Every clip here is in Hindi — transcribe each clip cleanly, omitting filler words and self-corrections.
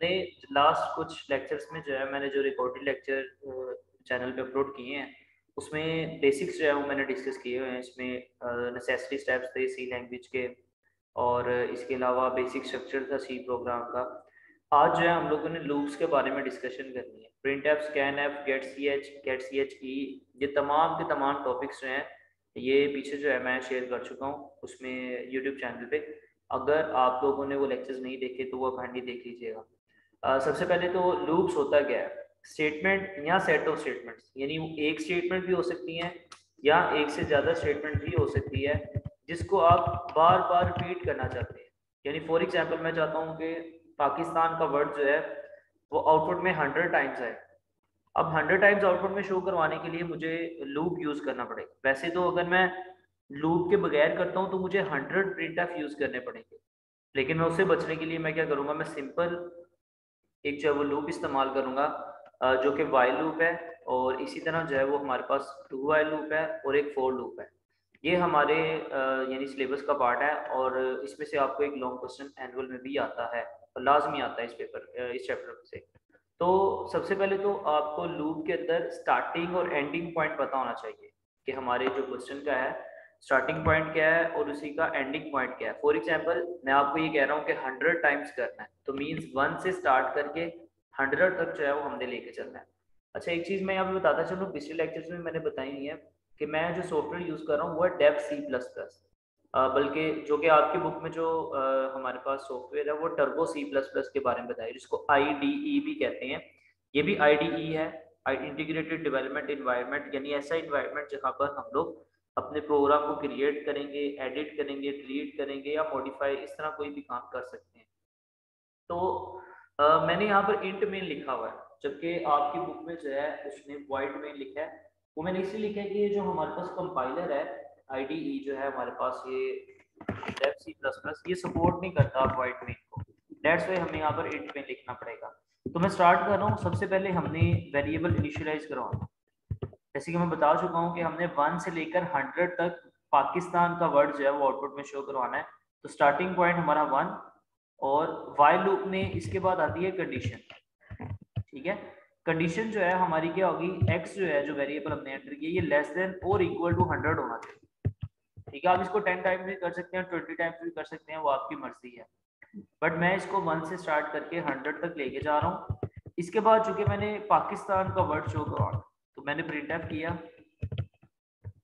हमने लास्ट कुछ लेक्चर्स में जो है मैंने जो रिकॉर्डेड लेक्चर चैनल पे अपलोड किए हैं उसमें बेसिक्स जो है वो मैंने डिस्कस किए हुए हैं। इसमें नेसेसरी स्टेप्स थे सी लैंग्वेज के और इसके अलावा बेसिक स्ट्रक्चर था सी प्रोग्राम का। आज जो है हम लोगों ने लूप्स के बारे में डिस्कशन करनी है। Print F, scan F, get C H E, ये तमाम के तमाम टॉपिक्स जो हैं ये पीछे जो है मैं शेयर कर चुका हूँ उसमें यूट्यूब चैनल पे। अगर आप लोगों ने वो लेक्चर्स नहीं देखे तो वो काइंडली देख लीजिएगा। सबसे पहले तो लूप्स होता क्या है? स्टेटमेंट या सेट ऑफ स्टेटमेंट्स, यानी एक स्टेटमेंट भी हो सकती है या एक से ज़्यादा स्टेटमेंट भी हो सकती है जिसको आप बार बार रिपीट करना चाहते हैं। यानी फॉर एग्जांपल मैं चाहता हूँ कि पाकिस्तान का वर्ड जो है वो आउटपुट में 100 टाइम्स है। अब 100 टाइम्स आउटपुट में शो करवाने के लिए मुझे लूप यूज़ करना पड़ेगा। वैसे तो अगर मैं लूप के बगैर करता हूँ तो मुझे 100 प्रिंट यूज़ करने पड़ेंगे, लेकिन मैं उससे बचने के लिए मैं क्या करूँगा, मैं सिंपल एक जो है वो लूप इस्तेमाल करूँगा जो कि वाइल लूप है, और इसी तरह जो है वो हमारे पास डू वाइल लूप है और एक फोर लूप है। ये हमारे यानी सिलेबस का पार्ट है और इसमें से आपको एक लॉन्ग क्वेश्चन एनुअल में भी आता है और लाजमी आता है इस पेपर इस चैप्टर से। तो सबसे पहले तो आपको लूप के अंदर स्टार्टिंग और एंडिंग पॉइंट पता होना चाहिए कि हमारे जो क्वेश्चन का है स्टार्टिंग पॉइंट क्या है और उसी का एंडिंग पॉइंट क्या है। फॉर एग्जांपल मैं आपको ये कह रहा हूँ कि 100 टाइम्स करना है, तो मीन्स 1 से स्टार्ट करके 100 तक जो है वो हमने लेके चलना है। अच्छा, एक चीज़ मैं यहाँ पे बताता चलूँ, पिछले लेक्चर्स में मैंने बताई हुई है कि मैं जो सॉफ्टवेयर यूज़ कर रहा हूँ वो है डेव सी प्लस प्लस, बल्कि जो कि आपकी बुक में जो हमारे पास सॉफ्टवेयर है वो टर्बो सी प्लस प्लस के बारे में बताया, जिसको IDE भी कहते हैं। ये भी IDE है, इंटीग्रेटेड डेवलपमेंट इन्वायरमेंट, यानी ऐसा इन्वायरमेंट जहाँ पर हम लोग अपने प्रोग्राम को क्रिएट करेंगे, एडिट करेंगे, डिलीट करेंगे या मॉडिफाई, इस तरह कोई भी काम कर सकते हैं। तो मैंने यहाँ पर इंट मेन लिखा हुआ है, जबकि आपकी बुक में जो है उसने वॉइड मेन लिखा है। वो मैंने इसलिए लिखा है कि ये जो हमारे पास कंपाइलर है IDE जो है हमारे पास, ये डेव सी प्लस प्लस ये सपोर्ट नहीं करता वॉइड मेन को। दैट्स वाई हमें यहाँ पर इंट मेन लिखना पड़ेगा। तो मैं स्टार्ट कर रहा हूँ। सबसे पहले हमने वेरिएबल इनिशियलाइज करवाना। जैसे कि मैं बता चुका हूँ कि हमने 1 से लेकर 100 तक पाकिस्तान का वर्ड जो है वो आउटपुट में शो करवाना है। तो स्टार्टिंग पॉइंट हमारा 1 और वाइल लूप में इसके बाद आती है कंडीशन। ठीक है, कंडीशन जो है हमारी क्या होगी, x जो है जो वेरिएबल हमने एंटर किया ये लेस देन और इक्वल टू 100 होना चाहिए। ठीक है, आप इसको 10 टाइम्स भी कर सकते हैं, 20 टाइम्स भी कर सकते हैं, वो आपकी मर्जी है। बट मैं इसको 1 से स्टार्ट करके 100 तक लेके जा रहा हूँ। इसके बाद चूंकि मैंने पाकिस्तान का वर्ड शो करवाना तो मैंने प्रिंट एफ किया,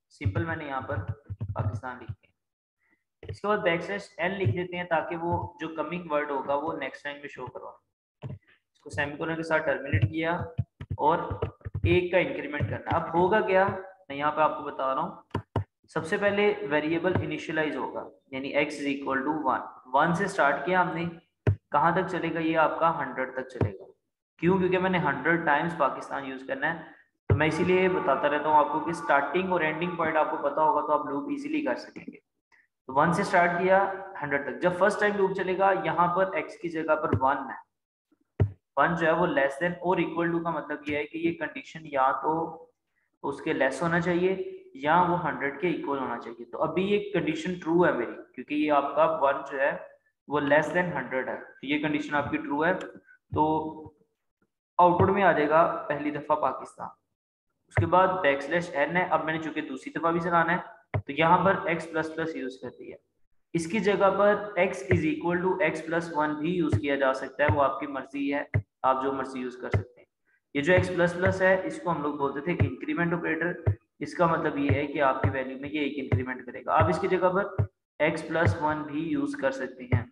सिंपल मैंने यहाँ पर पाकिस्तान लिख दिया। इसके बाद बैकस्लैश n लिख देते हैं ताकि वो जो कमिंग वर्ड होगा वो नेक्स्ट टाइम में शो करवा। इसको सेमीकोलन के साथ टर्मिनेट किया और एक का इंक्रीमेंट करना। अब होगा क्या, मैं यहाँ पे आपको बता रहा हूँ। सबसे पहले वेरिएबल इनिशियलाइज होगा, यानी x इज इक्वल टू 1 से स्टार्ट किया हमने, कहाँ तक चलेगा ये आपका 100 तक चलेगा। क्यों? क्योंकि मैंने 100 टाइम्स पाकिस्तान यूज करना है। तो मैं इसीलिए बताता रहता हूँ आपको कि स्टार्टिंग और एंडिंग पॉइंट आपको पता होगा तो आप लूप इजीली कर सकेंगे। तो 1 से स्टार्ट किया 100 तक। जब फर्स्ट टाइम लूप चलेगा यहाँ पर x की जगह पर 1 है। 1 जो है वो लेस देन और इक्वल टू का मतलब ये है कि ये कंडीशन या तो उसके लेस होना चाहिए या वो 100 के इक्वल होना चाहिए। तो अभी ये कंडीशन ट्रू है मेरी, क्योंकि ये आपका 1 जो है वो लेस देन 100 है, तो ये कंडीशन आपकी ट्रू है। तो आउटपुट में आ जाएगा पहली दफा पाकिस्तान। उसके बाद बैकस्लैश n है, अब मैंने चूंकि दूसरी दफा भी चलाना है तो यहाँ पर x प्लस प्लस यूज कर दिया। इसकी जगह पर x is equal to x plus 1 भी यूज किया जा सकता है, वो आपकी मर्जी है, आप जो मर्जी यूज कर सकते हैं। ये जो x प्लस प्लस है इसको हम लोग बोलते थे इंक्रीमेंट ऑपरेटर। इसका मतलब ये है कि आपकी वैल्यू में ये एक इंक्रीमेंट करेगा। आप इसकी जगह पर x प्लस 1 भी यूज कर सकते हैं।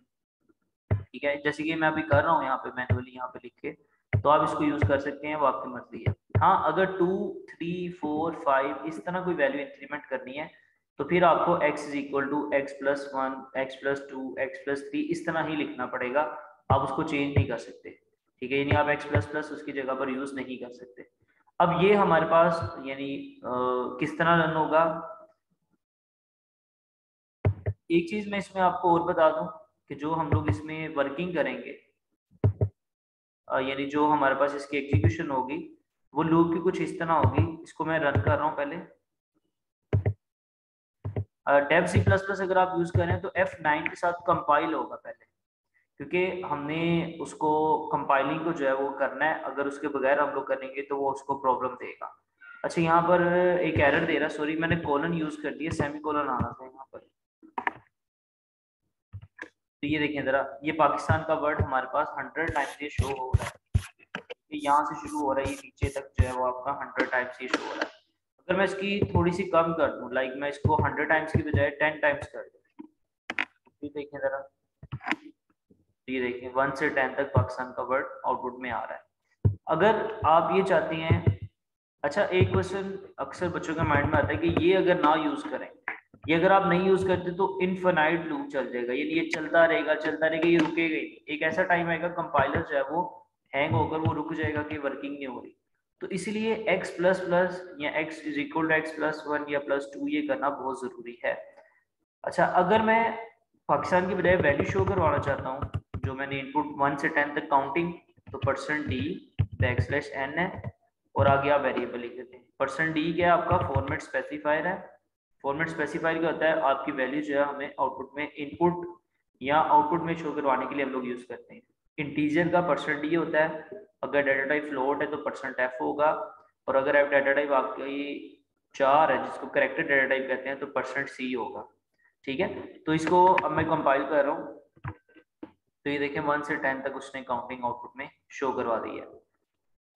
ठीक है, जैसे कि मैं अभी कर रहा हूँ यहाँ पे मैनुअली यहाँ पे लिख के, तो आप इसको यूज कर सकते हैं, वो आपकी मर्जी है। हाँ, अगर 2, 3, 4, 5 इस तरह कोई वैल्यू इंक्रीमेंट करनी है तो फिर आपको x is equal to x plus 1, x plus 2, x plus 3 इस तरह ही लिखना पड़ेगा। आप उसको चेंज नहीं कर सकते। ठीक है, यानी आप x प्लस प्लस उसकी जगह पर यूज नहीं कर सकते। अब ये हमारे पास यानी किस तरह रन होगा। एक चीज मैं इसमें आपको और बता दूं कि जो हम लोग इसमें वर्किंग करेंगे, यानी जो हमारे पास इसकी एग्जीक्यूशन होगी वो लूप की कुछ इस तरह होगी। इसको मैं रन कर रहा हूँ पहले। डेव सी प्लस प्लस अगर आप यूज करें तो F9 के साथ कंपाइल होगा पहले। क्योंकि हमने उसको कंपाइलिंग को जो है वो करना है, अगर उसके बगैर हम लोग करेंगे तो वो उसको प्रॉब्लम देगा। अच्छा यहाँ पर एक एरर दे रहा, सॉरी मैंने कोलन यूज कर दिया, सेमी कोलन आना था यहाँ पर। तो ये देखें जरा, ये पाकिस्तान का वर्ड हमारे पास 100 टाइम्स ये शो हो रहा है, ये यहाँ से शुरू हो रहा है, ये नीचे तक जो है वो आपका 100 टाइम्स ये शो हो रहा है। अगर मैं इसकी थोड़ी सी कम कर दूं, लाइक मैं इसको 100 टाइम्स की बजाय 10 टाइम्स कर दूं, ये देखें जरा, ये देखें 1 से 10 तक पाकिस्तान का वर्ड आउटपुट में आ रहा है। अगर आप ये चाहते हैं, अच्छा एक क्वेश्चन अक्सर बच्चों के माइंड में आता है कि ये अगर ना यूज करें, ये अगर आप नहीं यूज करते तो इनफिनाइट लूप चल जाएगा, ये चलता रहेगा, ये रुकेगा ही। एक ऐसा टाइम आएगा कंपाइलर जो है वो हैंग होकर वो रुक जाएगा कि वर्किंग नहीं हो रही। तो इसलिए x प्लस प्लस या x is equal to x plus 1 या +2 ये करना बहुत जरूरी है। अच्छा अगर मैं पाकिस्तान की बजाय वैल्यू शो करवाना चाहता हूँ, जो मैंने इनपुट 1 से 10 तक काउंटिंग, तो %d\n है और आगे आप वेरिएबल लिख देते हैं। %d क्या है आपका फॉर्मेट स्पेसिफायर है। फॉर्मेट स्पेसिफायर क्या होता है, आपकी वैल्यू जो है हमें आउटपुट में इनपुट या आउटपुट में शो करवाने के लिए हम लोग यूज करते हैं। इंटीजर का %d होता है, अगर डाटा टाइप फ्लोट है तो %f होगा, और अगर आप डाटा टाइप आपकी 4 है जिसको करेक्टर डाटा टाइप कहते हैं तो %c होगा। ठीक है, तो इसको अब मैं कंपाइल कर रहा हूँ, तो ये देखें 1 से 10 तक उसने काउंटिंग आउटपुट में शो करवा दी है।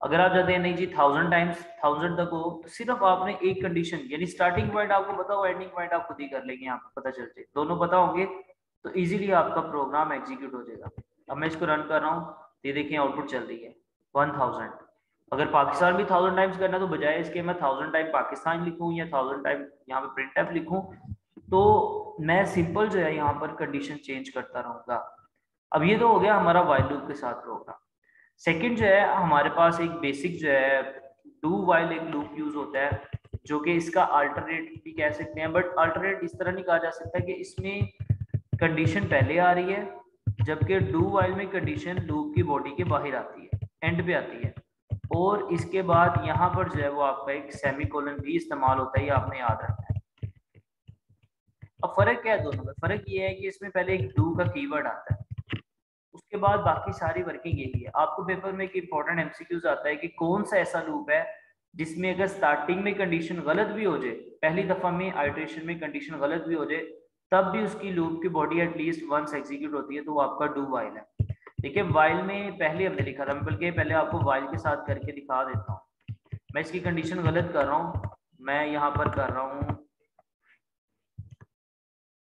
अगर आप चाहते हैं नहीं जी 1000 टाइम्स 1000 तक हो, तो सिर्फ आपने एक कंडीशन, यानी स्टार्टिंग पॉइंट आपको पता हो, एंडिंग पॉइंट आप खुद ही कर लेंगे, आपको पता चल जाए, दोनों पता होंगे तो इजीली आपका प्रोग्राम एग्जीक्यूट हो जाएगा। अब मैं इसको रन कर रहा हूँ, ये देखिए आउटपुट चल रही है 1000। अगर पाकिस्तान भी 1000 टाइम्स करना तो बजाय इसके मैं 1000 टाइम पाकिस्तान लिखूँ या 1000 टाइम यहाँ पे प्रिंटफ लिखूँ, तो मैं सिंपल जो है यहाँ पर कंडीशन चेंज करता रहूंगा। अब ये तो हो गया हमारा व्हाइल लूप के साथ प्रोग्राम। सेकंड जो है हमारे पास एक बेसिक जो है डू व्हाइल एक लूप यूज होता है, जो कि इसका अल्टरनेट भी कह सकते हैं, बट अल्टरनेट इस तरह नहीं कहा जा सकता कि इसमें कंडीशन पहले आ रही है, जबकि डू व्हाइल में कंडीशन लूप की बॉडी के बाहर आती है, एंड पे आती है, और इसके बाद यहाँ पर जो है वो आपका एक सेमीकोलन भी इस्तेमाल होता है, ये आपने याद रखना है। अब फर्क क्या है दोनों में, फर्क ये है कि इसमें पहले एक डू का कीवर्ड आता है, उसके बाद बाकी सारी वर्किंग यही है। आपको पेपर में एक इंपॉर्टेंट एमसीक्यूज आता है कि कौन सा ऐसा लूप है जिसमें अगर स्टार्टिंग में कंडीशन गलत भी हो जाए, पहली दफा में आइटरेशन में कंडीशन गलत भी हो जाए, तब भी उसकी लूप की बॉडी एटलीस्ट वंस एग्जीक्यूट होती है, तो वो आपका डू वाइल है। देखिए वाइल में पहले हमने लिखा था, मैं बल्कि पहले आपको वाइल के साथ करके दिखा देता हूँ। मैं इसकी कंडीशन गलत कर रहा हूँ, मैं यहाँ पर कर रहा हूँ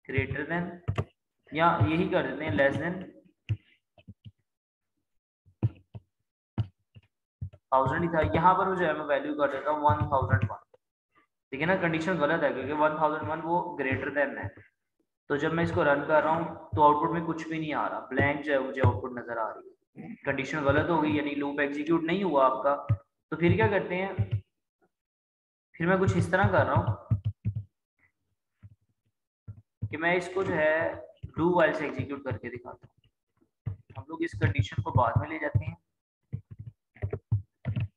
ग्रेटर देन, या यही कर देते हैं लेस देन 1000 ही था, यहाँ पर जो है मैं वैल्यू कर देता हूँ 1001। ठीक है ना, कंडीशन गलत है क्योंकि 1001 वो ग्रेटर देन है। तो जब मैं इसको रन कर रहा हूँ तो आउटपुट में कुछ भी नहीं आ रहा, ब्लैंक जो है मुझे आउटपुट नजर आ रही है, कंडीशन गलत हो गई, यानी लूप एग्जीक्यूट नहीं हुआ आपका। तो फिर क्या करते हैं, फिर मैं कुछ इस तरह कर रहा हूँ कि मैं इसको जो है डू वाइल से एग्जीक्यूट करके दिखाता हूँ। हम लोग इस कंडीशन को बाद में ले जाते हैं,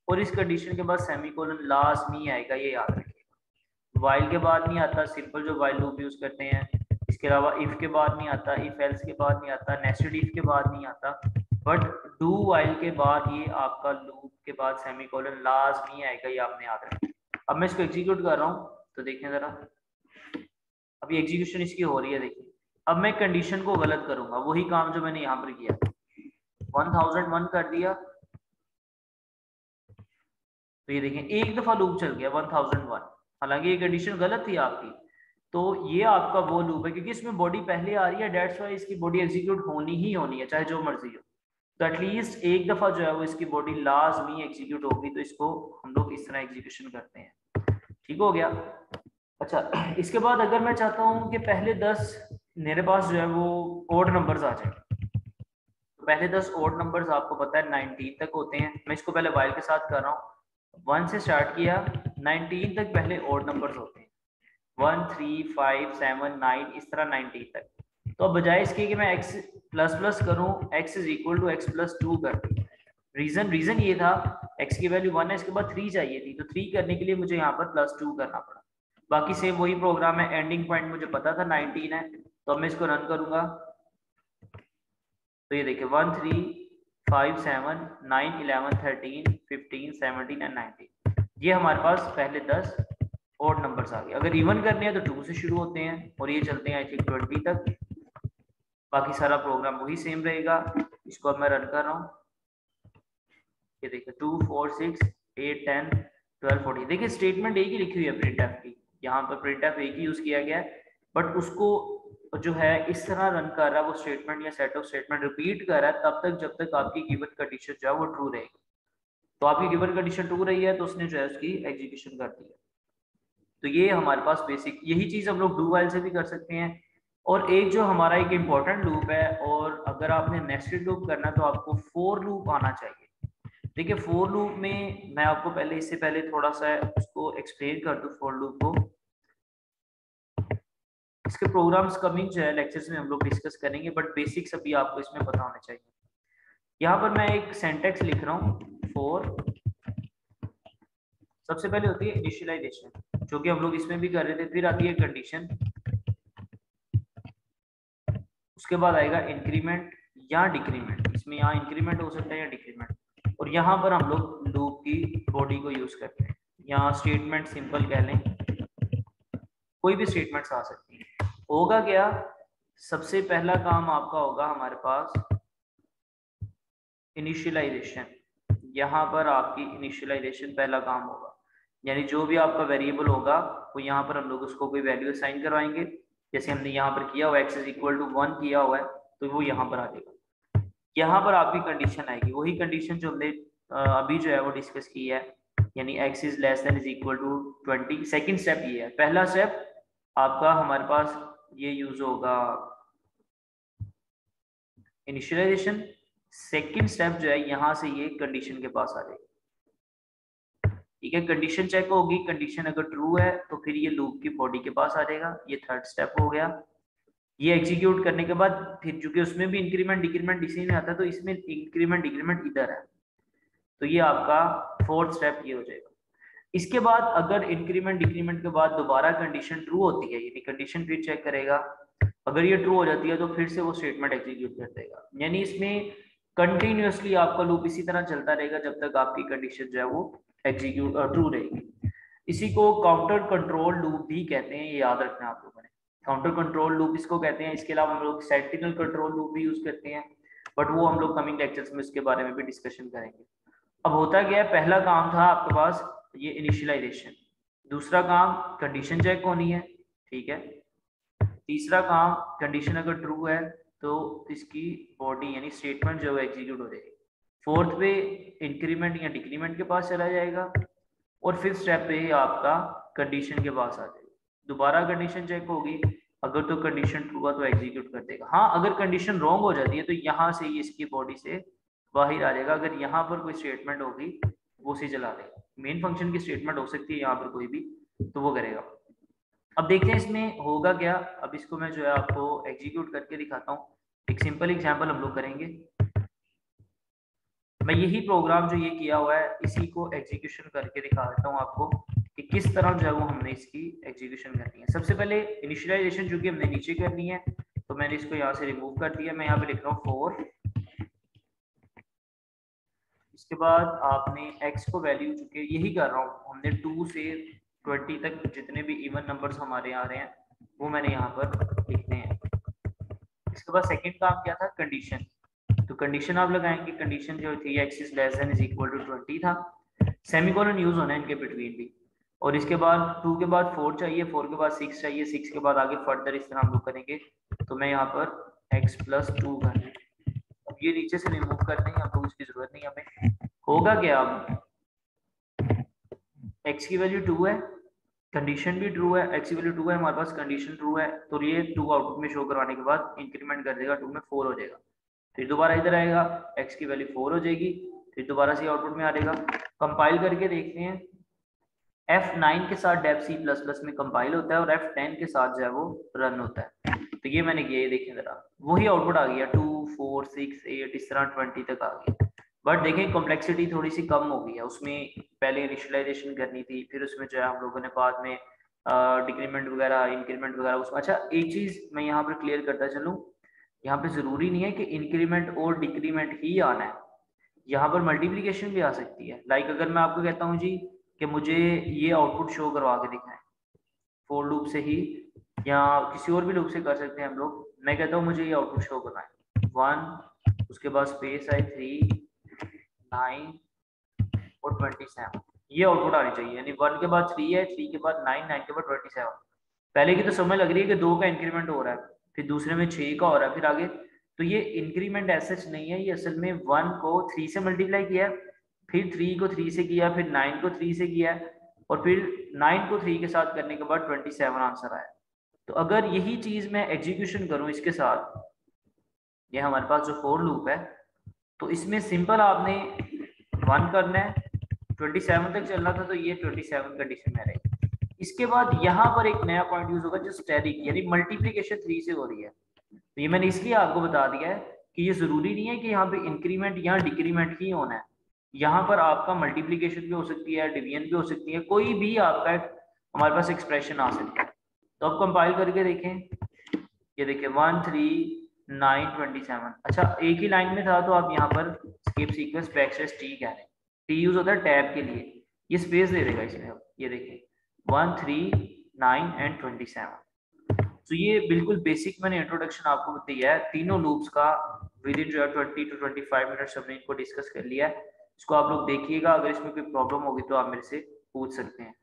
और इस कंडीशन के बाद सेमीकोलन लास्ट में आएगा, ये याद रखिएगा। वाइल के बाद नहीं आता, सिंपल जो वाइल लूप यूज करते हैं, इसके अलावा इफ के बाद नहीं आता, इफ एल्स के बाद नहीं आता, नेस्टेड इफ के बाद नहीं आता, बट डू वाइल के बाद ये आपका लूप के बाद सेमीकोलन लास्ट में आएगा, ये आपने याद रखना। अब मैं इसको एग्जीक्यूट कर रहा हूँ तो देखें जरा, अभी एग्जीक्यूशन इसकी हो रही है, देखिए अब मैं कंडीशन को गलत करूंगा, वही काम जो मैंने यहाँ पर किया, 1001 कर दिया, तो ये देखें एक दफा लूप चल गया 1001, हालांकि ये कंडीशन गलत थी आपकी। तो ये आपका वो लूप है क्योंकि इसमें बॉडी पहले आ रही है, डेट्स वाई इसकी बॉडी एग्जीक्यूट होनी ही होनी है चाहे जो मर्जी हो। तो एटलीस्ट एक दफा जो है वो इसकी बॉडी लाजमी एग्जीक्यूट होगी, तो इसको हम लोग इस तरह एग्जीक्यूशन करते हैं। ठीक हो गया। अच्छा इसके बाद अगर मैं चाहता हूँ कि पहले 10 मेरे पास जो है वो ओड नंबर्स आ जाए, तो पहले 10 ओड नंबर्स आपको पता है 19 तक होते हैं। मैं इसको पहले वाइल के साथ कर रहा हूँ, 1 से स्टार्ट किया, 19 तक पहले ओड नंबर्स होते हैं, 1 3 5 7 9 इस तरह 19 तक। तो अब बजाय इसके कि मैं x प्लस प्लस करूँ, x is equal to x plus 2 कर दूँ। रीजन ये था x की वैल्यू 1 है, इसके बाद 3 चाहिए थी, तो 3 करने के लिए मुझे यहाँ पर +2 करना पड़ा। बाकी सेम वही प्रोग्राम है, एंडिंग पॉइंट मुझे पता था 19 है, तो अब मैं इसको रन करूंगा, तो ये देखिए 1 3 5 7 9 11 13 15 17 एंड 19, ये हमारे पास पहले 10 ऑड नंबर्स आ गए। अगर इवन करने हैं तो 2 से शुरू होते हैं और ये चलते हैं आई थिंक 20 तक। बाकी सारा प्रोग्राम वही सेम रहेगा। इसको अब मैं रन कर रहा हूँ, ये देखिए 2 4 6 8 10 12 14। देखिए स्टेटमेंट एक ही लिखी हुई है प्रिंटफ की, यहाँ पर प्रिंटफ एक ही यूज किया गया है, बट उसको जो है इस तरह रन कर रहा है वो स्टेटमेंट या सेट ऑफ स्टेटमेंट रिपीट कर रहा है तब तक जब तक आपकी गिवन कंडीशन जो है वो ट्रू रहेगी। तो आपकी गिवन कंडीशन ट्रू रही है तो उसने जो है उसकी एग्जीक्यूशन कर दी है। तो ये हमारे पास बेसिक यही चीज हम लोग डू वाइल से भी कर सकते हैं। और एक जो हमारा एक इम्पॉर्टेंट लूप है, और अगर आपने नेस्टेड लूप करना तो आपको फोर लूप आना चाहिए। देखिए फोर लूप में मैं आपको पहले इससे पहले थोड़ा सा उसको एक्सप्लेन कर दूं फोर लूप को। इसके प्रोग्राम्स कमिंग जो है लेक्चर्स में हम लोग डिस्कस करेंगे, बट बेसिक्स अभी आपको इसमें पता होना चाहिए। यहाँ पर मैं एक सेंटेक्स लिख रहा हूँ फोर। सबसे पहले होती है इनिशियलाइजेशन जो कि हम लोग इसमें भी कर रहे थे, फिर आती है कंडीशन, उसके बाद आएगा इंक्रीमेंट या डिक्रीमेंट। इसमें यहाँ इंक्रीमेंट हो सकता है या डिक्रीमेंट, और यहाँ पर हम लोग लूप की बॉडी को यूज करते हैं। यहाँ स्टेटमेंट सिंपल कह लें, कोई भी स्टेटमेंट्स आ सकती है। होगा क्या, सबसे पहला काम आपका होगा हमारे पास इनिशियलाइजेशन। यहाँ पर आपकी इनिशियलाइजेशन पहला काम होगा, यानी जो भी आपका वेरिएबल होगा वो यहाँ पर हम लोग उसको कोई वैल्यू असाइन करवाएंगे। जैसे हमने यहाँ पर किया हुआ x इज इक्वल टू 1 किया हुआ है तो वो यहाँ पर आ जाएगा। यहाँ पर आपकी कंडीशन आएगी, वही कंडीशन जो हमने अभी जो है वो डिस्कस की है, यानी x is less than is equal to 20। Second step ये है। पहला स्टेप आपका हमारे पास ये यूज होगा इनिशियलाइजेशन। सेकंड स्टेप जो है यहाँ से ये कंडीशन के पास आ जाएगी। ठीक है, कंडीशन चेक होगी, कंडीशन अगर ट्रू है तो फिर ये लूप की बॉडी के पास आ जाएगा। ये थर्ड स्टेप हो गया। ये एग्जीक्यूट करने के बाद फिर चूंकि उसमें भी इंक्रीमेंट डिक्रीमेंट इसी में आता है तो इसमें इंक्रीमेंट डिक्रीमेंट इधर है, तो ये आपका फोर्थ स्टेप ये हो जाएगा। इसके बाद अगर इंक्रीमेंट डिक्रीमेंट के बाद दोबारा कंडीशन ट्रू होती है, यानी कंडीशन फिर चेक करेगा, अगर ये ट्रू हो जाती है तो फिर से वो स्टेटमेंट एग्जीक्यूट कर देगा। यानी इसमें कंटिन्यूअसली आपका लूप इसी तरह चलता रहेगा जब तक आपकी कंडीशन जो है वो एग्जीक्यूट ट्रू रहेगी। इसी को काउंटर कंट्रोल लूप भी कहते हैं, ये याद रखना आप लोगों ने। काउंटर कंट्रोल लूप इसको कहते हैं। इसके अलावा हम लोग सेंटिनल कंट्रोल लूप भी यूज करते हैं, बट वो हम लोग कमिंग लेक्चर्स में इसके बारे में भी डिस्कशन करेंगे। अब होता क्या है, पहला काम था आपके पास ये इनिशियलाइजेशन, दूसरा काम कंडीशन चेक होनी है, ठीक है, तीसरा काम कंडीशन अगर ट्रू है तो इसकी बॉडी यानी स्टेटमेंट जो है एग्जीक्यूट हो जाएगी। फोर्थ पे इंक्रीमेंट या डिक्रीमेंट के पास चला जाएगा, और फिफ्थ स्टेप पे ही आपका कंडीशन के पास आ जाएगा। दोबारा कंडीशन चेक होगी, अगर तो कंडीशन ट्रू है तो एग्जीक्यूट कर देगा। हाँ, अगर कंडीशन रॉन्ग हो जाती है तो यहाँ से ही इसकी बॉडी से बाहर आ जाएगा। अगर यहाँ पर कोई स्टेटमेंट होगी वो उसे चला देगा। मेन फंक्शन की स्टेटमेंट हो सकती है यहाँ पर कोई भी, तो वो करेगा। अब देखते हैं इसमें होगा क्या। अब इसको मैं जो है आपको एग्जीक्यूट करके दिखाता हूँ। एक सिंपल एग्जांपल हम लोग करेंगे। मैं यही प्रोग्राम जो ये किया हुआ है इसी को एग्जीक्यूशन करके दिखा देता हूँ आपको कि किस तरह जो है वो हमने इसकी एग्जीक्यूशन करनी है। सबसे पहले इनिशियलाइजेशन जो कि हमने नीचे करनी है तो मैंने इसको यहाँ से रिमूव कर दिया। मैं यहाँ पे लिख रहा हूँ 4। इसके बाद आपने x को वैल्यू चुके यही कर रहा हूँ, हमने 2 से 20 तक जितने भी इवन नंबर्स हमारे आ रहे हैं वो मैंने यहाँ पर लिखने हैं। इसके बाद सेकंड काम क्या था, कंडीशन। तो कंडीशन आप लगाएंगे, कंडीशन जो थी x is less than is equal to 20 था। सेमीकोलन यूज होना है इनके बिटवीन भी। और इसके बाद 2 के बाद 4 चाहिए, 4 के बाद 6 चाहिए, 6 के बाद आगे फर्दर इस तरह हम लोग करेंगे। तो मैं यहाँ पर x प्लस 2 कर, अब ये नीचे से रिमूव कर देंगे, हम लोग इसकी जरूरत नहीं हमें। होगा क्या, अब x की वैल्यू 2 है, कंडीशन भी ट्रू है, x की वैल्यू 2 है, हमारे पास कंडीशन ट्रू है, तो ये 2 आउटपुट में शो करवाने के बाद इंक्रीमेंट कर देगा, 2 में 4 हो जाएगा। फिर दोबारा इधर आएगा, x की वैल्यू 4 हो जाएगी, फिर दोबारा से आउटपुट में आ जाएगा। कंपाइल करके देखते हैं। F9 के साथ डेफ C++ में कंपाइल होता है और F10 के साथ जो है वो रन होता है। तो ये मैंने किया, ये देखें जरा, वही आउटपुट आ गया 2 4 6 8 इस तरह 20 तक आ गया। बट देखें कॉम्प्लेक्सिटी थोड़ी सी कम हो गई है, उसमें पहले इनिशियलाइजेशन करनी थी, फिर उसमें जो है हम लोगों ने बाद में डिक्रीमेंट वगैरह इंक्रीमेंट वगैरह उसमें। अच्छा, एक चीज मैं यहाँ पर क्लियर करता चलूँ, यहाँ पे जरूरी नहीं है कि इंक्रीमेंट और डिक्रीमेंट ही आना है, यहाँ पर मल्टीप्लीकेशन भी आ सकती है। लाइक अगर मैं आपको कहता हूँ जी कि मुझे ये आउटपुट शो करवा के दिखाएं फोर लूप से ही, या किसी और भी लूप से कर सकते हैं हम लोग। मैं कहता हूँ मुझे ये आउटपुट शो करना है 1, उसके बाद स्पेस है 3, 9 और 27, ये आउटपुट आनी चाहिए। यानी 1 के बाद 3 है, 3 के बाद 9, 9 के बाद 27। पहले की तो समझ लग रही है कि 2 का इंक्रीमेंट हो रहा है, फिर दूसरे में 6 का हो रहा है, फिर आगे। तो ये इंक्रीमेंट ऐसा नहीं है, ये असल में 1 को 3 से मल्टीप्लाई किया, फिर 3 को 3 से किया, फिर 9 को 3 से किया, और फिर 9 को 3 के साथ करने के बाद 27 आंसर आया। तो अगर यही चीज मैं एग्जीक्यूशन करूं इसके साथ, ये हमारे पास जो फोर लूप है, तो इसमें सिंपल आपने 1 करना है, 27 तक चलना था, तो ये 27 कंडीशन में रहेगी। इसके बाद यहाँ पर एक नया पॉइंट यूज होगा जो स्टेरिक, यानी मल्टीप्लीकेशन 3 से हो रही है। तो ये मैंने इसलिए आपको बता दिया है कि ये जरूरी नहीं है कि यहाँ पे इंक्रीमेंट या डिक्रीमेंट ही होना है, यहाँ पर आपका मल्टीप्लीकेशन भी हो सकती है, डिवीजन भी हो सकती है, कोई भी आपका हमारे पास एक्सप्रेशन आ सकता है। तो अब कंपाइल करके देखें, ये देखिए 1, 3, 9, 27। अच्छा एक ही लाइन में था तो आप यहाँ पर स्किप सीक्वेंस बैकस्लैश टी कह रहे हैं, टी यूज होता है टैब के लिए, ये स्पेस दे देगा इसमें। अब ये देखिए 1, 3, 9 एंड 27। तो ये बिल्कुल बेसिक मैंने इंट्रोडक्शन आपको दिया है तीनों लूप्स का। विद इन जो है 20 to 25 मिनट्स हमने इनको डिस्कस कर लिया है। इसको आप लोग देखिएगा, अगर इसमें कोई प्रॉब्लम होगी तो आप मेरे से पूछ सकते हैं।